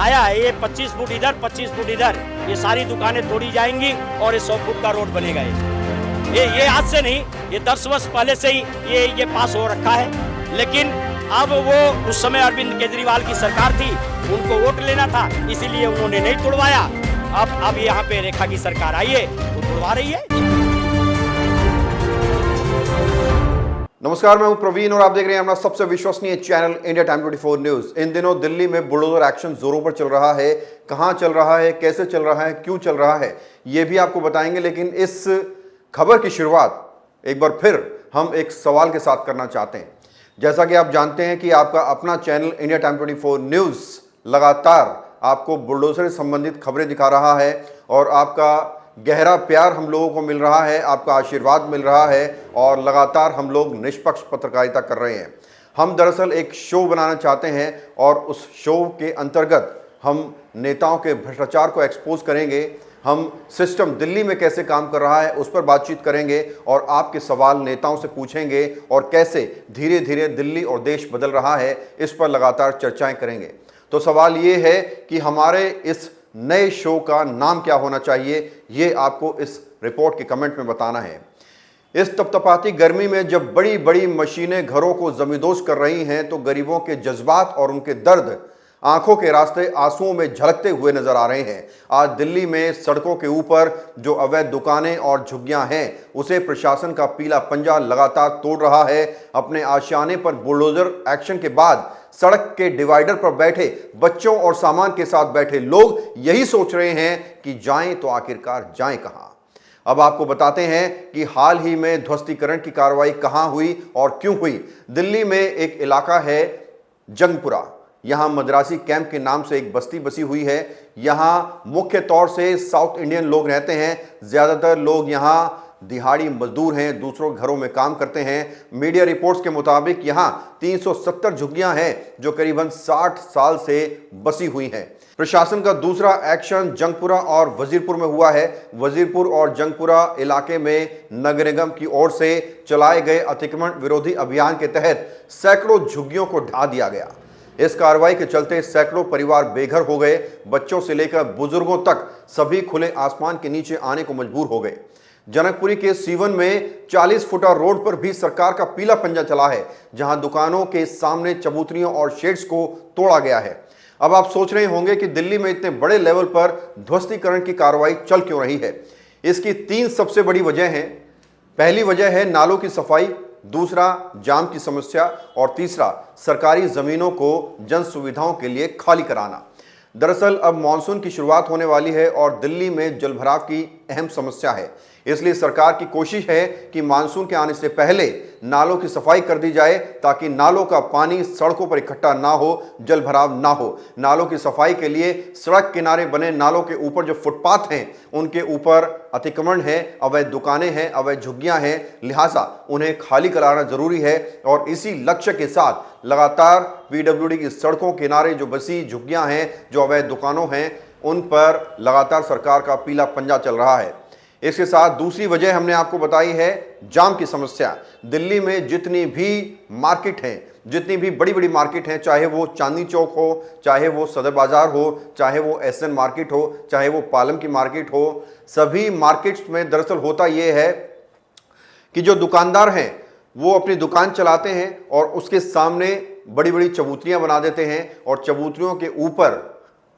आया है। ये 25 फुट इधर 25 फुट इधर, ये सारी दुकानें तोड़ी जाएंगी और ये 100 फुट का रोड बनेगा। ये आज से नहीं, ये 10 वर्ष पहले से ही ये पास हो रखा है। लेकिन अब वो उस समय अरविंद केजरीवाल की सरकार थी, उनको वोट लेना था, इसीलिए उन्होंने नहीं तोड़वाया। अब यहाँ पे रेखा की सरकार आई है, वो तोड़वा रही है। नमस्कार, मैं हूं प्रवीण और आप देख रहे हैं अपना सबसे विश्वसनीय चैनल इंडिया टाइम 24 न्यूज। इन दिनों दिल्ली में बुलडोजर एक्शन जोरों पर चल रहा है। कहां चल रहा है, कैसे चल रहा है, क्यों चल रहा है, यह भी आपको बताएंगे। लेकिन इस खबर की शुरुआत एक बार फिर हम एक सवाल के साथ करना चाहते हैं। जैसा कि आप जानते हैं कि आपका अपना चैनल इंडिया टाइम 24 न्यूज लगातार आपको बुलडोजर से संबंधित खबरें दिखा रहा है और आपका गहरा प्यार हम लोगों को मिल रहा है, आपका आशीर्वाद मिल रहा है और लगातार हम लोग निष्पक्ष पत्रकारिता कर रहे हैं। हम दरअसल एक शो बनाना चाहते हैं और उस शो के अंतर्गत हम नेताओं के भ्रष्टाचार को एक्सपोज करेंगे। हम सिस्टम दिल्ली में कैसे काम कर रहा है उस पर बातचीत करेंगे और आपके सवाल नेताओं से पूछेंगे और कैसे धीरे धीरे दिल्ली और देश बदल रहा है इस पर लगातार चर्चाएं करेंगे। तो सवाल ये है कि हमारे इस नए शो का नाम क्या होना चाहिए, ये आपको इस रिपोर्ट के कमेंट में बताना है। इस तपतपाती गर्मी में जब बड़ी बड़ी मशीनें घरों को जमींदोज कर रही हैं तो गरीबों के जज्बात और उनके दर्द आंखों के रास्ते आंसुओं में झलकते हुए नजर आ रहे हैं। आज दिल्ली में सड़कों के ऊपर जो अवैध दुकानें और झुग्गियां हैं उसे प्रशासन का पीला पंजा लगातार तोड़ रहा है। अपने आशियाने पर बुलडोजर एक्शन के बाद सड़क के डिवाइडर पर बैठे बच्चों और सामान के साथ बैठे लोग यही सोच रहे हैं कि जाएं तो आखिरकार जाएं कहां। अब आपको बताते हैं कि हाल ही में ध्वस्तीकरण की कार्रवाई कहां हुई और क्यों हुई। दिल्ली में एक इलाका है जंगपुरा, यहां मद्रासी कैंप के नाम से एक बस्ती बसी हुई है। यहां मुख्य तौर से साउथ इंडियन लोग रहते हैं। ज्यादातर लोग यहां दिहाड़ी मजदूर हैं, दूसरों घरों में काम करते हैं। मीडिया रिपोर्ट्स के मुताबिक यहां 370 झुग्गियां हैं जो करीबन 60 साल से बसी हुई हैं। प्रशासन का दूसरा एक्शन जंगपुरा और वजीरपुर में हुआ है। वजीरपुर और जंगपुरा इलाके में नगर निगम की ओर से चलाए गए अतिक्रमण विरोधी अभियान के तहत सैकड़ों झुग्गियों को ढा दिया गया। इस कार्रवाई के चलते सैकड़ों परिवार बेघर हो गए। बच्चों से लेकर बुजुर्गों तक सभी खुले आसमान के नीचे आने को मजबूर हो गए। जनकपुरी के सीवन में 40 फुटा रोड पर भी सरकार का पीला पंजा चला है, जहां दुकानों के सामने चबूतरियों और शेड्स को तोड़ा गया है। अब आप सोच रहे होंगे कि दिल्ली में इतने बड़े लेवल पर ध्वस्तीकरण की कार्रवाई चल क्यों रही है। इसकी 3 सबसे बड़ी वजह हैं। पहली वजह है नालों की सफाई, दूसरा जाम की समस्या और तीसरा सरकारी जमीनों को जन सुविधाओं के लिए खाली कराना। दरअसल अब मानसून की शुरुआत होने वाली है और दिल्ली में जलभराव की अहम समस्या है। इसलिए सरकार की कोशिश है कि मानसून के आने से पहले नालों की सफाई कर दी जाए ताकि नालों का पानी सड़कों पर इकट्ठा ना हो, जलभराव ना हो। नालों की सफाई के लिए सड़क किनारे बने नालों के ऊपर जो फुटपाथ हैं उनके ऊपर अतिक्रमण है, अवैध दुकानें हैं, अवैध झुग्गियां हैं, लिहाजा उन्हें खाली कराना जरूरी है। और इसी लक्ष्य के साथ लगातार पीडब्ल्यूडी की सड़कों किनारे जो बसी झुग्गियां हैं, जो अवैध दुकानों हैं, उन पर लगातार सरकार का पीला पंजा चल रहा है। इसके साथ दूसरी वजह हमने आपको बताई है जाम की समस्या। दिल्ली में जितनी भी मार्केट हैं, जितनी भी बड़ी बड़ी मार्केट हैं, चाहे वो चांदनी चौक हो, चाहे वो सदर बाजार हो, चाहे वो एसएन मार्केट हो, चाहे वो पालम की मार्केट हो, सभी मार्केट्स में दरअसल होता ये है कि जो दुकानदार हैं वो अपनी दुकान चलाते हैं और उसके सामने बड़ी बड़ी चबूतरियां बना देते हैं और चबूतरियों के ऊपर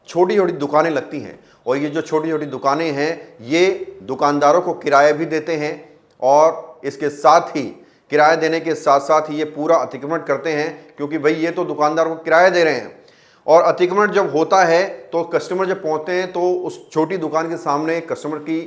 छोटी छोटी दुकानें लगती हैं। और ये जो छोटी छोटी दुकानें हैं ये दुकानदारों को किराया भी देते हैं और इसके साथ ही किराया देने के साथ साथ ही ये पूरा अतिक्रमण करते हैं, क्योंकि भाई ये तो दुकानदार को किराया दे रहे हैं। और अतिक्रमण जब होता है तो कस्टमर जब पहुंचते हैं तो उस छोटी दुकान के सामने कस्टमर की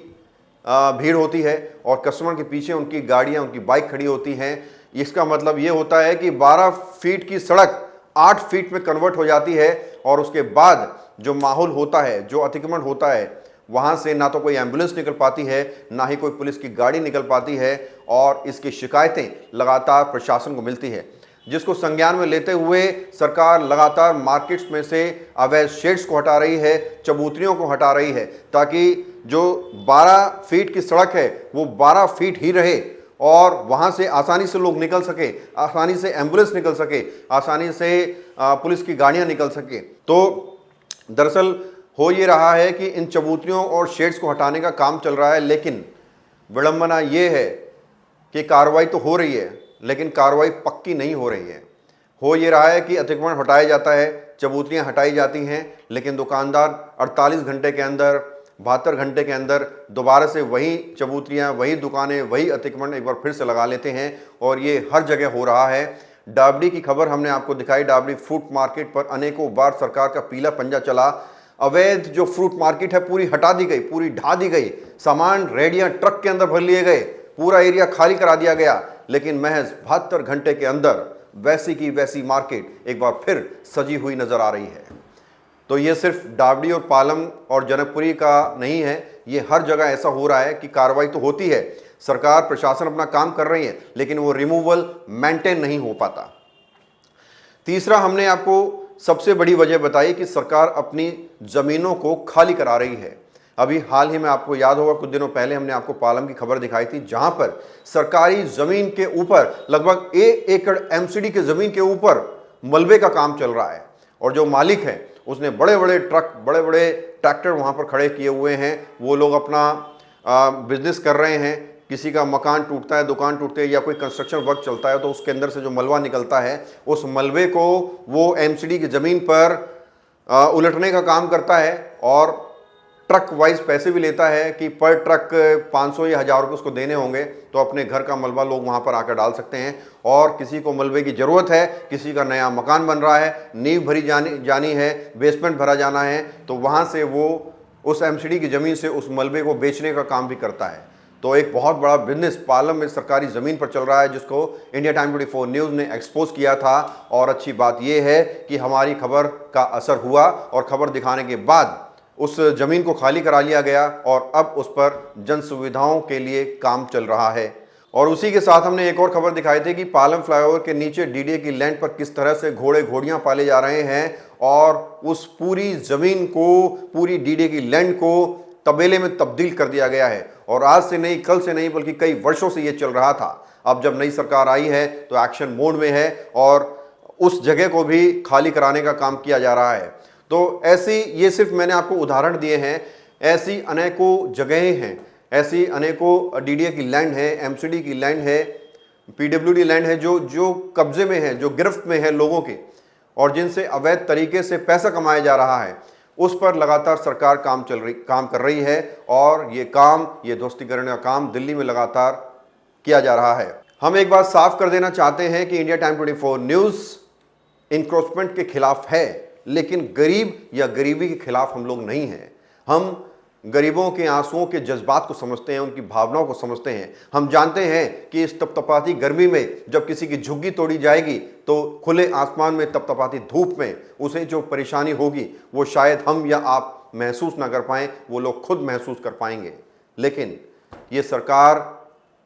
भीड़ होती है और कस्टमर के पीछे उनकी गाड़ियां, उनकी बाइक खड़ी होती हैं। इसका मतलब ये होता है कि 12 फीट की सड़क 8 फीट में कन्वर्ट हो जाती है और उसके बाद जो माहौल होता है, जो अतिक्रमण होता है, वहां से ना तो कोई एम्बुलेंस निकल पाती है, ना ही कोई पुलिस की गाड़ी निकल पाती है और इसकी शिकायतें लगातार प्रशासन को मिलती है, जिसको संज्ञान में लेते हुए सरकार लगातार मार्केट्स में से अवैध शेड्स को हटा रही है, चबूतरियों को हटा रही है, ताकि जो 12 फीट की सड़क है वो 12 फीट ही रहे और वहां से आसानी से लोग निकल सके, आसानी से एम्बुलेंस निकल सके, आसानी से पुलिस की गाड़ियां निकल सके। तो दरअसल हो ये रहा है कि इन चबूतरियों और शेड्स को हटाने का काम चल रहा है, लेकिन विडंबना ये है कि कार्रवाई तो हो रही है लेकिन कार्रवाई पक्की नहीं हो रही है। हो ये रहा है कि अतिक्रमण हटाया जाता है, चबूतरियाँ हटाई जाती हैं, लेकिन दुकानदार 48 घंटे के अंदर 72 घंटे के अंदर दोबारा से वही चबूतरियाँ, वही दुकानें, वही अतिक्रमण एक बार फिर से लगा लेते हैं और ये हर जगह हो रहा है। डाबडी की खबर हमने आपको दिखाई। डाबडी फ्रूट मार्केट पर अनेकों बार सरकार का पीला पंजा चला। अवैध जो फ्रूट मार्केट है पूरी हटा दी गई, पूरी ढा दी गई, सामान रेडियाँ ट्रक के अंदर भर लिए गए, पूरा एरिया खाली करा दिया गया, लेकिन महज 72 घंटे के अंदर वैसी की वैसी मार्केट एक बार फिर सजी हुई नजर आ रही है। तो ये सिर्फ डाबडी और पालम और जनकपुरी का नहीं है, ये हर जगह ऐसा हो रहा है कि कार्रवाई तो होती है, सरकार प्रशासन अपना काम कर रही है, लेकिन वो रिमूवल मेंटेन नहीं हो पाता। तीसरा, हमने आपको सबसे बड़ी वजह बताई कि सरकार अपनी ज़मीनों को खाली करा रही है। अभी हाल ही में आपको याद होगा, कुछ दिनों पहले हमने आपको पालम की खबर दिखाई थी, जहां पर सरकारी ज़मीन के ऊपर लगभग 1 एकड़ एमसीडी की ज़मीन के ऊपर मलबे का काम चल रहा है और जो मालिक है उसने बड़े बड़े ट्रक, बड़े बड़े ट्रैक्टर वहां पर खड़े किए हुए हैं। वो लोग अपना बिजनेस कर रहे हैं। किसी का मकान टूटता है, दुकान टूटती है या कोई कंस्ट्रक्शन वर्क चलता है तो उसके अंदर से जो मलबा निकलता है, उस मलबे को वो एमसीडी की ज़मीन पर उलटने का काम करता है और ट्रक वाइज पैसे भी लेता है कि पर ट्रक 500 या 1000 रुपये उसको देने होंगे तो अपने घर का मलबा लोग वहाँ पर आकर डाल सकते हैं। और किसी को मलबे की ज़रूरत है, किसी का नया मकान बन रहा है, नींव भरी जानी है, बेसमेंट भरा जाना है, तो वहाँ से वो उस एमसीडी की ज़मीन से उस मलबे को बेचने का काम भी करता है। तो एक बहुत बड़ा बिजनेस पालम में सरकारी ज़मीन पर चल रहा है, जिसको इंडिया टाइम 24 न्यूज़ ने एक्सपोज किया था। और अच्छी बात यह है कि हमारी खबर का असर हुआ और खबर दिखाने के बाद उस ज़मीन को खाली करा लिया गया और अब उस पर जन सुविधाओं के लिए काम चल रहा है। और उसी के साथ हमने एक और खबर दिखाई थी कि पालम फ्लाईओवर के नीचे डीडीए की लैंड पर किस तरह से घोड़े घोड़ियां पाले जा रहे हैं और उस पूरी ज़मीन को, पूरी डीडीए की लैंड को तबेले में तब्दील कर दिया गया है। और आज से नहीं, कल से नहीं, बल्कि कई वर्षों से ये चल रहा था। अब जब नई सरकार आई है तो एक्शन मोड में है और उस जगह को भी खाली कराने का काम किया जा रहा है। तो ऐसी, ये सिर्फ मैंने आपको उदाहरण दिए हैं, ऐसी अनेकों जगहें हैं, ऐसी अनेकों डीडीए की लैंड है, एमसीडी की लैंड है, पीडब्ल्यूडी लैंड है जो कब्जे में है, जो गिरफ्त में है लोगों के और जिनसे अवैध तरीके से पैसा कमाया जा रहा है। उस पर लगातार सरकार काम कर रही है और ये ध्वस्तीकरण का काम दिल्ली में लगातार किया जा रहा है। हम एक बात साफ कर देना चाहते हैं कि इंडिया टाइम 24 न्यूज़ इंक्रोचमेंट के खिलाफ है, लेकिन गरीब या गरीबी के खिलाफ हम लोग नहीं हैं। हम गरीबों के आंसुओं के जज्बात को समझते हैं, उनकी भावनाओं को समझते हैं। हम जानते हैं कि इस तपतपाती गर्मी में जब किसी की झुग्गी तोड़ी जाएगी तो खुले आसमान में तपतपाती धूप में उसे जो परेशानी होगी वो शायद हम या आप महसूस ना कर पाएँ, वो लोग खुद महसूस कर पाएंगे। लेकिन ये सरकार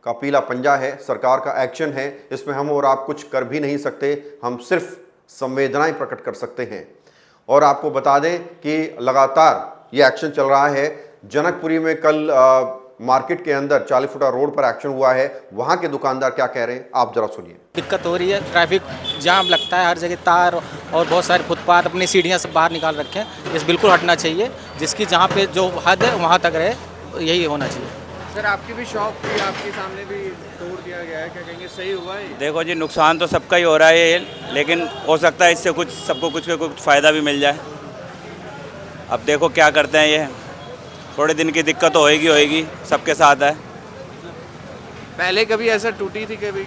का पीला पंजा है, सरकार का एक्शन है, इसमें हम और आप कुछ कर भी नहीं सकते। हम सिर्फ संवेदनाएं प्रकट कर सकते हैं। और आपको बता दें कि लगातार ये एक्शन चल रहा है। जनकपुरी में कल मार्केट के अंदर 40 फुटा रोड पर एक्शन हुआ है। वहाँ के दुकानदार क्या कह रहे हैं आप जरा सुनिए। दिक्कत हो रही है, ट्रैफिक जाम लगता है हर जगह, तार और बहुत सारे फुटपाथ अपनी सीढ़ियाँ सब बाहर निकाल रखे हैं। इस बिल्कुल हटना चाहिए, जिसकी जहाँ पे जो हद है वहाँ तक रहे, यही होना चाहिए। सर आपकी भी शॉप थी, आपके सामने भी तोड़ दिया गया है, क्या कहेंगे सही हुआ है? देखो जी, नुकसान तो सबका ही हो रहा है ये, लेकिन हो सकता है इससे सबको कुछ फ़ायदा भी मिल जाए। अब देखो क्या करते हैं ये, थोड़े दिन की दिक्कत तो होएगी, सबके साथ है। पहले कभी ऐसा टूटी थी कभी?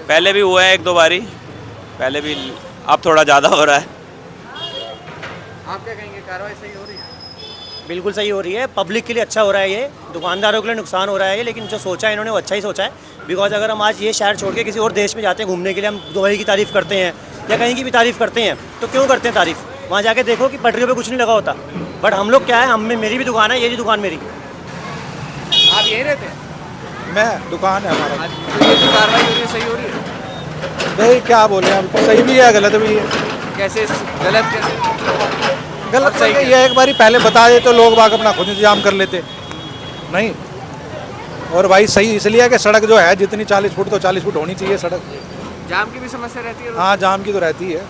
पहले भी हुआ है 1-2 बारी, पहले भी, अब थोड़ा ज़्यादा हो रहा है। आप क्या कहेंगे, कार्रवाई सही हो रही है? बिल्कुल सही हो रही है, पब्लिक के लिए अच्छा हो रहा है ये, दुकानदारों के लिए नुकसान हो रहा है ये, लेकिन जो सोचा है इन्होंने वो अच्छा ही सोचा है। बिकॉज अगर हम आज ये शहर छोड़ के किसी और देश में जाते हैं घूमने के लिए, हम दुबई की तारीफ़ करते हैं या कहीं की भी तारीफ़ करते हैं, तो क्यों करते हैं तारीफ़? वहाँ जाके देखो कि पटरियों पे कुछ नहीं लगा होता। बट हम लोग क्या है, मेरी भी दुकान है, ये भी दुकान मेरी। आप यहीं रहते हैं? मैं दुकान है हमारा। तो ये जो कार्रवाई हो रही है सही हो रही है? भाई क्या बोले, हम सही भी है गलत भी है। कैसे गलत? कैसे गलत सही सही ये एक बारी पहले बता दे तो लोग बाग अपना खुद इंतजाम कर लेते नहीं। और भाई सही इसलिए है कि सड़क जो है जितनी 40 फुट तो 40 फुट होनी चाहिए सड़क। जाम की भी समस्या रहती है? हाँ, जाम की तो रहती है।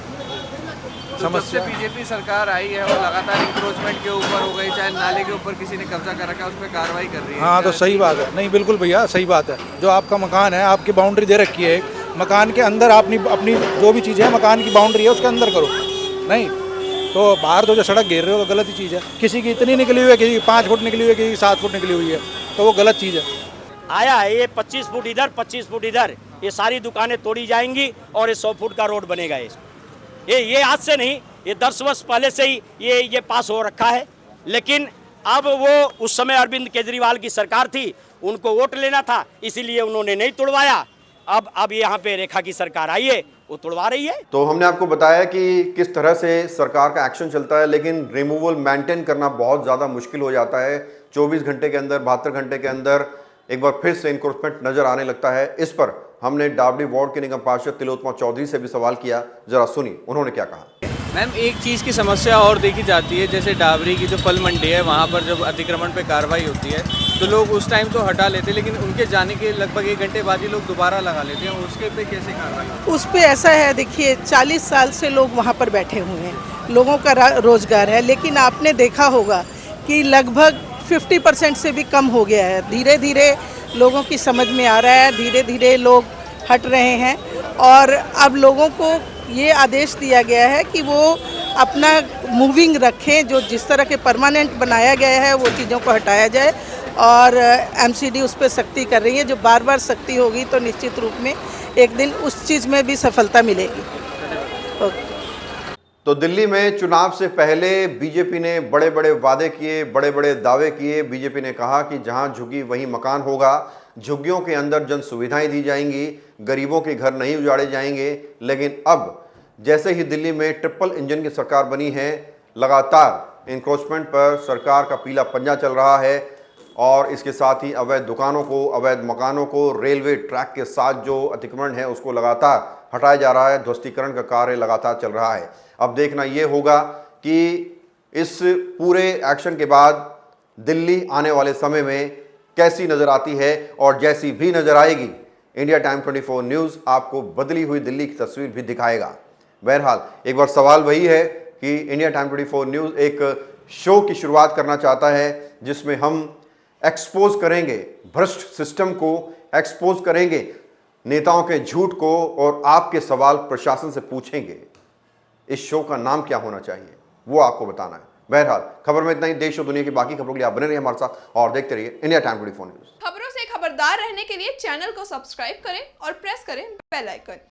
तो जब से बीजेपी सरकार आई है और लगातार इंक्रोचमेंट के ऊपर हो गई, चाहे नाले के ऊपर किसी ने कब्जा कर रखा है, उस पर कार्रवाई कर रही है। हाँ तो सही बात है, नहीं बिल्कुल भैया सही बात है। जो आपका मकान है, आपकी बाउंड्री दे रखी है, मकान के अंदर अपनी अपनी जो भी चीज़ है, मकान की बाउंड्री है उसके अंदर करो, नहीं तो बाहर तो जो सड़क घेर रहे हो वो गलत ही चीज़ है। किसी की इतनी निकली हुई है, किसी की 5 फुट निकली हुई है, किसी की 7 फुट निकली हुई है, तो वो गलत चीज़ है। आया है ये 25 फुट इधर 25 फुट इधर, ये सारी दुकानें तोड़ी जाएंगी और ये 100 फुट का रोड बनेगा। ये आज से नहीं, ये 10 वर्ष पहले से ही ये पास हो रखा है। लेकिन अब वो उस समय अरविंद केजरीवाल की सरकार थी, उनको वोट लेना था, इसीलिए उन्होंने नहीं तोड़वाया। अब यहाँ पे रेखा की सरकार आई है, वो तोड़वा रही है। तो हमने आपको बताया कि किस तरह से सरकार का एक्शन चलता है, लेकिन रिमूवल मेंटेन करना बहुत ज़्यादा मुश्किल हो जाता है। 24 घंटे के अंदर, 72 घंटे के अंदर एक बार फिर से इंक्रोचमेंट नजर आने लगता है। इस पर हमने डाबडी वार्ड के निगम पार्षद तिलोत्तमा चौधरी से भी सवाल किया, जरा सुनिए उन्होंने क्या कहा। मैम, एक चीज़ की समस्या और देखी जाती है, जैसे डाबरी की जो फल मंडी है, वहाँ पर जब अतिक्रमण पे कार्रवाई होती है तो लोग उस टाइम तो हटा लेते हैं, लेकिन उनके जाने के लगभग 1 घंटे बाद ही लोग दोबारा लगा लेते हैं। उसके पे कैसे कार्रवाई? उस पे ऐसा है, देखिए 40 साल से लोग वहाँ पर बैठे हुए हैं, लोगों का रोजगार है, लेकिन आपने देखा होगा कि लगभग 50% से भी कम हो गया है। धीरे धीरे लोगों की समझ में आ रहा है, धीरे धीरे लोग हट रहे हैं और अब लोगों को ये आदेश दिया गया है कि वो अपना मूविंग रखें, जो जिस तरह के परमानेंट बनाया गया है वो चीज़ों को हटाया जाए। और एमसीडी उस पर सख्ती कर रही है, जो बार बार सख्ती होगी तो निश्चित रूप में एक दिन उस चीज़ में भी सफलता मिलेगी। तो दिल्ली में चुनाव से पहले बीजेपी ने बड़े बड़े वादे किए, बड़े बड़े दावे किए। बीजेपी ने कहा कि जहां झुग्गी वहीं मकान होगा, झुग्गियों के अंदर जन सुविधाएं दी जाएंगी, गरीबों के घर नहीं उजाड़े जाएंगे। लेकिन अब जैसे ही दिल्ली में ट्रिपल इंजन की सरकार बनी है, लगातार इंक्रोचमेंट पर सरकार का पीला पंजा चल रहा है और इसके साथ ही अवैध दुकानों को, अवैध मकानों को, रेलवे ट्रैक के साथ जो अतिक्रमण है उसको लगातार हटाया जा रहा है। ध्वस्तीकरण का कार्य लगातार चल रहा है। अब देखना ये होगा कि इस पूरे एक्शन के बाद दिल्ली आने वाले समय में कैसी नज़र आती है, और जैसी भी नज़र आएगी इंडिया टाइम 24 न्यूज़ आपको बदली हुई दिल्ली की तस्वीर भी दिखाएगा। बहरहाल एक बार सवाल वही है कि इंडिया टाइम 24 न्यूज़ एक शो की शुरुआत करना चाहता है जिसमें हम एक्सपोज करेंगे भ्रष्ट सिस्टम को, एक्सपोज करेंगे नेताओं के झूठ को, और आपके सवाल प्रशासन से पूछेंगे। इस शो का नाम क्या होना चाहिए वो आपको बताना है। बहरहाल खबर में इतना ही। देश और दुनिया की बाकी खबरों के लिए आप बने रहिए हमारे साथ और देखते रहिए इंडिया टाइम 24 न्यूज़। खबरों से खबरदार रहने के लिए चैनल को सब्सक्राइब करें और प्रेस करें बेल आइकन।